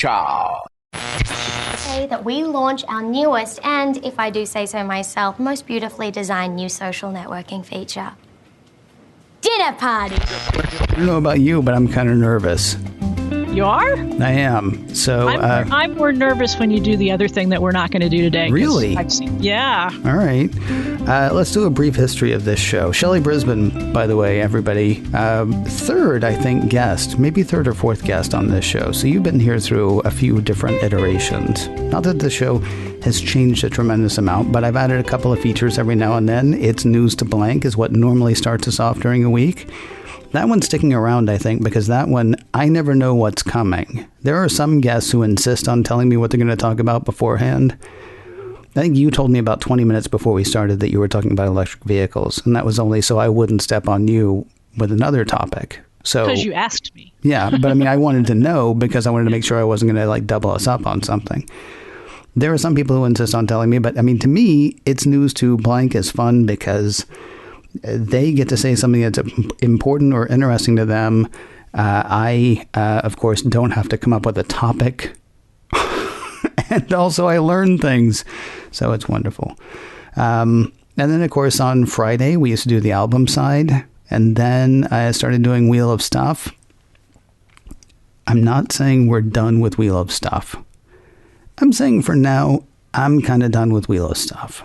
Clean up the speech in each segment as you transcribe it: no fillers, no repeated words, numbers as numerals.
Chapter. Say that we launch our newest and, if I do say so myself, most beautifully designed new social networking feature. Dinner party! I don't know about you, but I'm kind of nervous. You are? I am. So I'm more nervous when you do the other thing that we're not going to do today. Really? Yeah. All right. Let's do a brief history of this show. Shelly Brisbin, by the way, everybody, third, I think, guest, maybe third or fourth guest on this show. So you've been here through a few different iterations. Not that the show has changed a tremendous amount, but I've added a couple of features every now and then. It's News to Blank is what normally starts us off during a week. That one's sticking around, I think, because that one, I never know what's coming. There are some guests who insist on telling me what they're going to talk about beforehand. I think you told me about 20 minutes before we started that you were talking about electric vehicles, and that was only so I wouldn't step on you with another topic. So because you asked me. Yeah, but I mean, I wanted to know because I wanted to make sure I wasn't going to like double us up on something. There are some people who insist on telling me, but I mean, to me, it's News to Blank is fun because they get to say something that's important or interesting to them. I, of course, don't have to come up with a topic. And also I learn things. So it's wonderful. And then, of course, on Friday, we used to do the album side. And then I started doing Wheel of Stuff. I'm not saying we're done with Wheel of Stuff. I'm saying for now, I'm kind of done with Wheel of Stuff.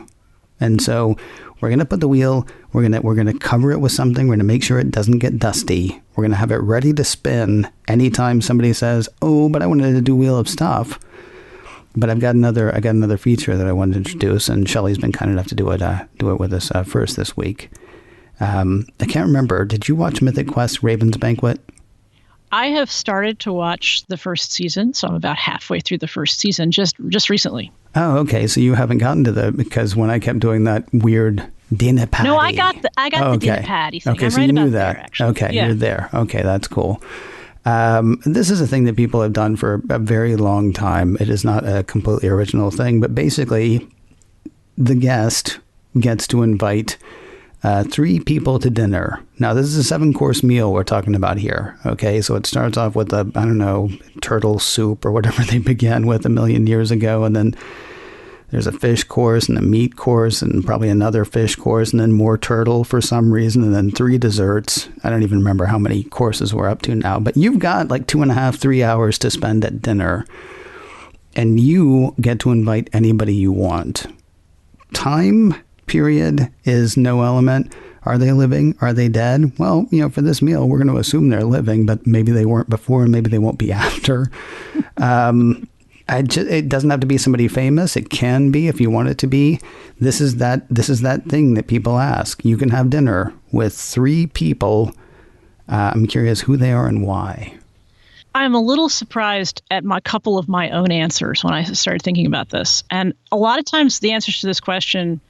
And so we're going to put the wheel, we're going to cover it with something. We're going to make sure it doesn't get dusty. We're going to have it ready to spin anytime somebody says, oh, but I wanted to do Wheel of Stuff. But I got another feature that I wanted to introduce, and Shelly's been kind enough to do it with us first this week. I can't remember. Did you watch Mythic Quest Raven's Banquet? I have started to watch the first season, so I'm about halfway through the first season just recently. Oh, okay. So you haven't gotten to because when I kept doing that weird dinner patty. No, I got the dinner patty thing. Okay, I'm so right you knew about that. there, actually. Okay, yeah. You're there. Okay, that's cool. This is a thing that people have done for a very long time. It is not a completely original thing, but basically the guest gets to invite 3 people to dinner. Now, this is a 7-course meal we're talking about here. Okay, so it starts off with turtle soup or whatever they began with a million years ago. And then there's a fish course and a meat course and probably another fish course and then more turtle for some reason. And then 3 desserts. I don't even remember how many courses we're up to now. But you've got like 2.5, 3 hours to spend at dinner. And you get to invite anybody you want. Time period is no element. Are they living? Are they dead? Well, for this meal, we're going to assume they're living, but maybe they weren't before and maybe they won't be after. It doesn't have to be somebody famous. It can be if you want it to be. This is that thing that people ask. You can have dinner with 3 people. I'm curious who they are and why. I'm a little surprised at my couple of my own answers when I started thinking about this. And a lot of times the answers to this question,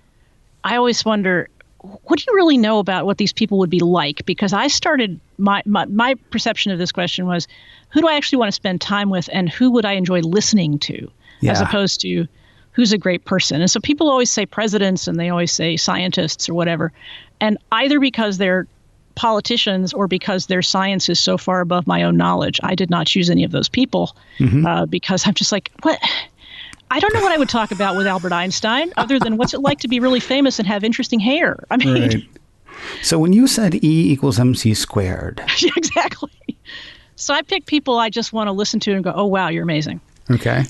I always wonder, what do you really know about what these people would be like? Because I started, my perception of this question was, who do I actually want to spend time with and who would I enjoy listening to, as opposed to who's a great person? And so people always say presidents and they always say scientists or whatever. And either because they're politicians or because their science is so far above my own knowledge, I did not choose any of those people because I'm just like, what? I don't know what I would talk about with Albert Einstein other than what's it like to be really famous and have interesting hair. I mean, right. So when you said E = MC squared. Yeah, exactly. So I picked people I just want to listen to and go, oh, wow, you're amazing. Okay.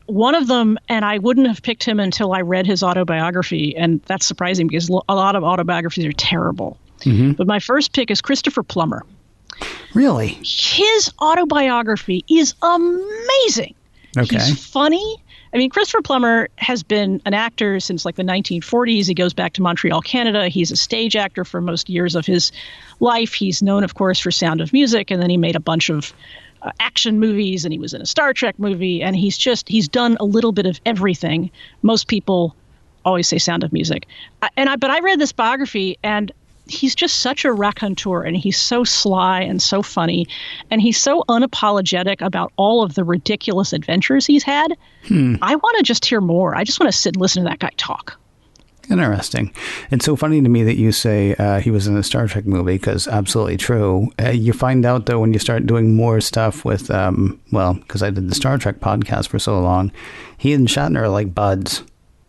One of them, and I wouldn't have picked him until I read his autobiography. And that's surprising because a lot of autobiographies are terrible. Mm-hmm. But my first pick is Christopher Plummer. Really? His autobiography is amazing. Okay. He's funny. I mean, Christopher Plummer has been an actor since like the 1940s. He goes back to Montreal, Canada. He's a stage actor for most years of his life. He's known, of course, for Sound of Music, and then he made a bunch of action movies, and he was in a Star Trek movie, and he's done a little bit of everything. Most people always say Sound of Music. But I read this biography, and he's just such a raconteur, and he's so sly and so funny, and he's so unapologetic about all of the ridiculous adventures he's had. I want to just hear more. I just want to sit and listen to that guy talk. Interesting. It's so funny to me that you say he was in a Star Trek movie, because absolutely true. You find out, though, when you start doing more stuff with, because I did the Star Trek podcast for so long, he and Shatner are like buds.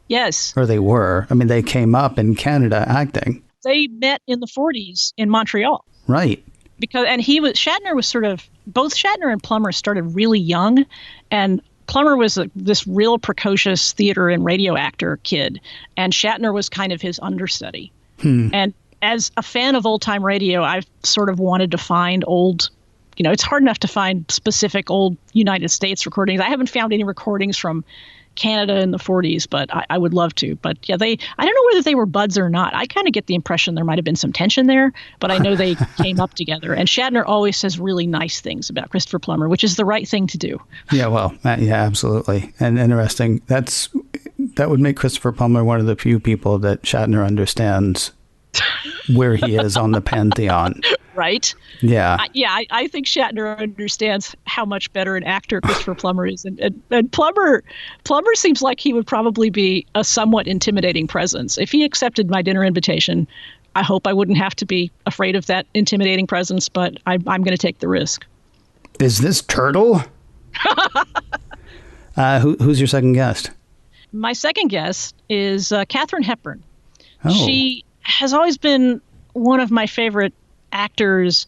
Yes. Or they were. I mean, they came up in Canada acting. They met in the 40s in Montreal. Right. Shatner was sort of, both Shatner and Plummer started really young, and Plummer was this real precocious theater and radio actor kid, and Shatner was kind of his understudy. And as a fan of old-time radio, I've sort of wanted to find old, it's hard enough to find specific old United States recordings. I haven't found any recordings from Canada in the 40s, but I would love to. But yeah, I don't know whether they were buds or not. I kind of get the impression there might have been some tension there, but I know they came up together. And Shatner always says really nice things about Christopher Plummer, which is the right thing to do. Yeah, well, yeah, absolutely. And interesting. That would make Christopher Plummer one of the few people that Shatner understands where he is on the pantheon. Right? Yeah. I think Shatner understands how much better an actor Christopher Plummer is. And Plummer seems like he would probably be a somewhat intimidating presence. If he accepted my dinner invitation, I hope I wouldn't have to be afraid of that intimidating presence, but I'm going to take the risk. Is this Turtle? Who's your second guest? My second guest is Katherine Hepburn. Oh. She has always been one of my favorite actors,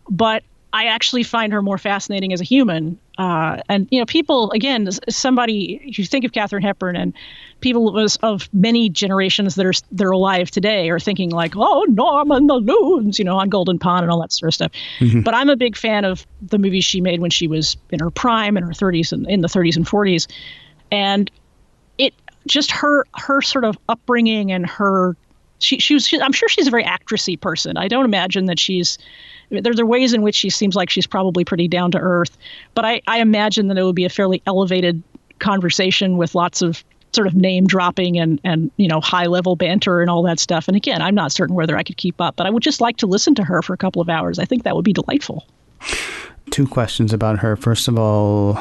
but I actually find her more fascinating as a human. And people, again, you think of Katherine Hepburn, and people of many generations that are alive today are thinking like, oh, Norm and the Loons, on Golden Pond and all that sort of stuff. Mm-hmm. But I'm a big fan of the movies she made when she was in her prime, in her 30s and in the 30s and 40s, and it just her sort of upbringing and her. I'm sure she's a very actressy person. I don't imagine that there are ways in which she seems like she's probably pretty down to earth, but I imagine that it would be a fairly elevated conversation with lots of sort of name dropping and high level banter and all that stuff. And again, I'm not certain whether I could keep up, but I would just like to listen to her for a couple of hours. I think that would be delightful. 2 questions about her. First of all,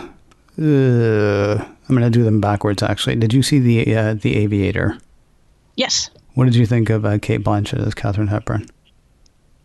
I'm going to do them backwards, actually. Did you see the Aviator? Yes. What did you think of Cate Blanchett as Katherine Hepburn?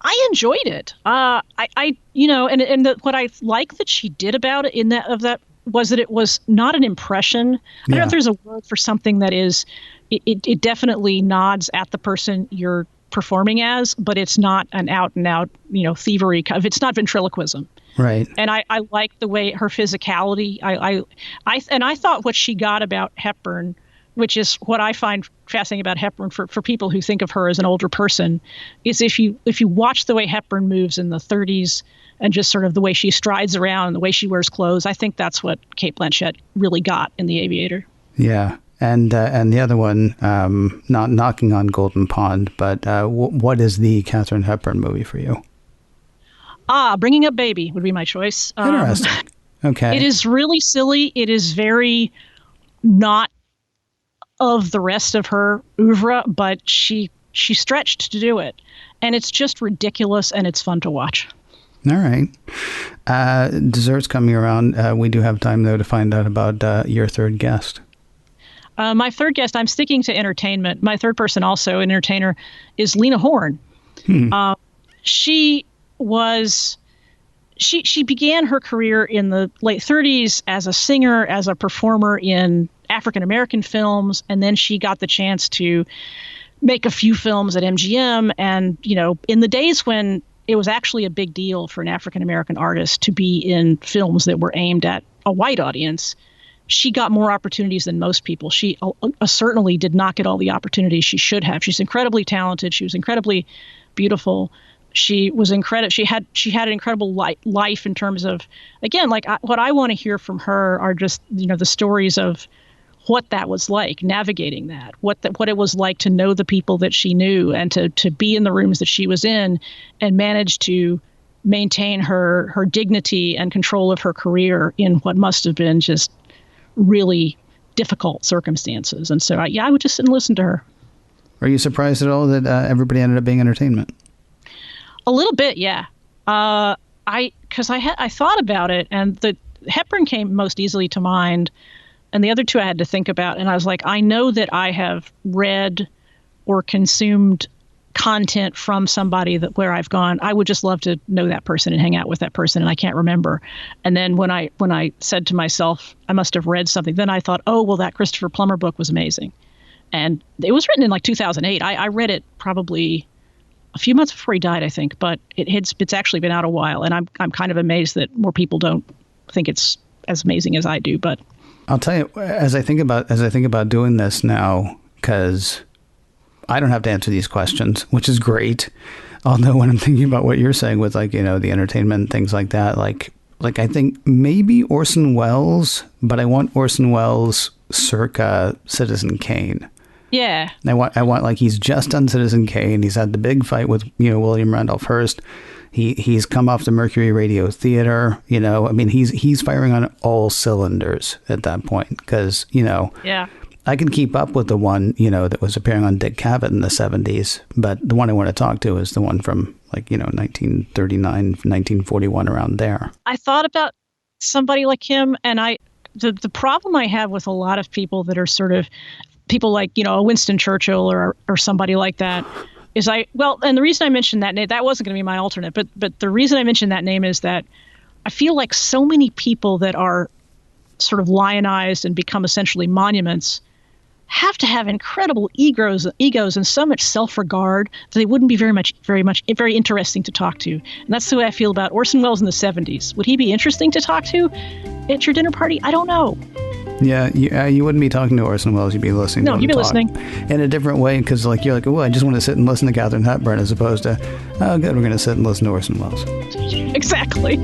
I enjoyed it. What I like that she did about it was that it was not an impression. I don't know if there's a word for something that is. It definitely nods at the person you're performing as, but it's not an out and out thievery. It's not ventriloquism. Right. And I like the way her physicality. I thought what she got about Hepburn, which is what I find fascinating about Hepburn for people who think of her as an older person, is if you watch the way Hepburn moves in the 30s and just sort of the way she strides around and the way she wears clothes, I think that's what Cate Blanchett really got in The Aviator. Yeah. And the other one, not knocking on Golden Pond, but what is the Katherine Hepburn movie for you? Bringing Up Baby would be my choice. Interesting. Okay. It is really silly. It is very not of the rest of her oeuvre, but she stretched to do it. And it's just ridiculous, and it's fun to watch. All right. Dessert's coming around. We do have time, though, to find out about your third guest. My third guest, I'm sticking to entertainment. My third person, also an entertainer, is Lena Horn. She began her career in the late 30s as a singer, as a performer in African-American films, and then she got the chance to make a few films at MGM. And, in the days when it was actually a big deal for an African-American artist to be in films that were aimed at a white audience, she got more opportunities than most people. She certainly did not get all the opportunities she should have. She's incredibly talented. She was incredibly beautiful. She was incredible. She had an incredible life in terms of, again, what I want to hear from her are just, the stories of what that was like, navigating that, what it was like to know the people that she knew and to be in the rooms that she was in and manage to maintain her dignity and control of her career in what must have been just really difficult circumstances. And so, I would just sit and listen to her. Are you surprised at all that everybody ended up being entertainment? A little bit, yeah. Because I thought about it, and the Hepburn came most easily to mind, and the other two I had to think about. And I was like, I know that I have read or consumed content from somebody that where I've gone, I would just love to know that person and hang out with that person, and I can't remember. And then when I said to myself, I must have read something, then I thought, oh, well, that Christopher Plummer book was amazing. And it was written in like 2008. I read it probably a few months before he died, I think, but it's actually been out a while, and I'm kind of amazed that more people don't think it's as amazing as I do. But I'll tell you, as I think about doing this now, because I don't have to answer these questions, which is great. Although when I'm thinking about what you're saying with like, you know, the entertainment and things like that, like I think maybe Orson Welles, but I want Orson Welles circa Citizen Kane. Yeah. I want like he's just done Citizen Kane. He's had the big fight with, you know, William Randolph Hearst. He's come off the Mercury Radio Theater. You know, I mean, he's firing on all cylinders at that point because, you know, yeah, I can keep up with the one, you know, that was appearing on Dick Cavett in the 70s. But the one I want to talk to is the one from like, you know, 1939, 1941, around there. I thought about somebody like him, and the problem I have with a lot of people that are sort of people like, you know, Winston Churchill or somebody like that is and the reason I mentioned that name, that wasn't going to be my alternate, but the reason I mentioned that name is that I feel like so many people that are sort of lionized and become essentially monuments have to have incredible egos and so much self-regard that they wouldn't be very interesting to talk to. And that's the way I feel about Orson Welles in the 70s. Would he be interesting to talk to at your dinner party? I don't know. Yeah, you wouldn't be talking to Orson Welles. You'd be listening to him. No, you'd be listening. In a different way, because like, you're like, oh, I just want to sit and listen to Katherine Hepburn, as opposed to, oh, good, we're going to sit and listen to Orson Welles. Exactly.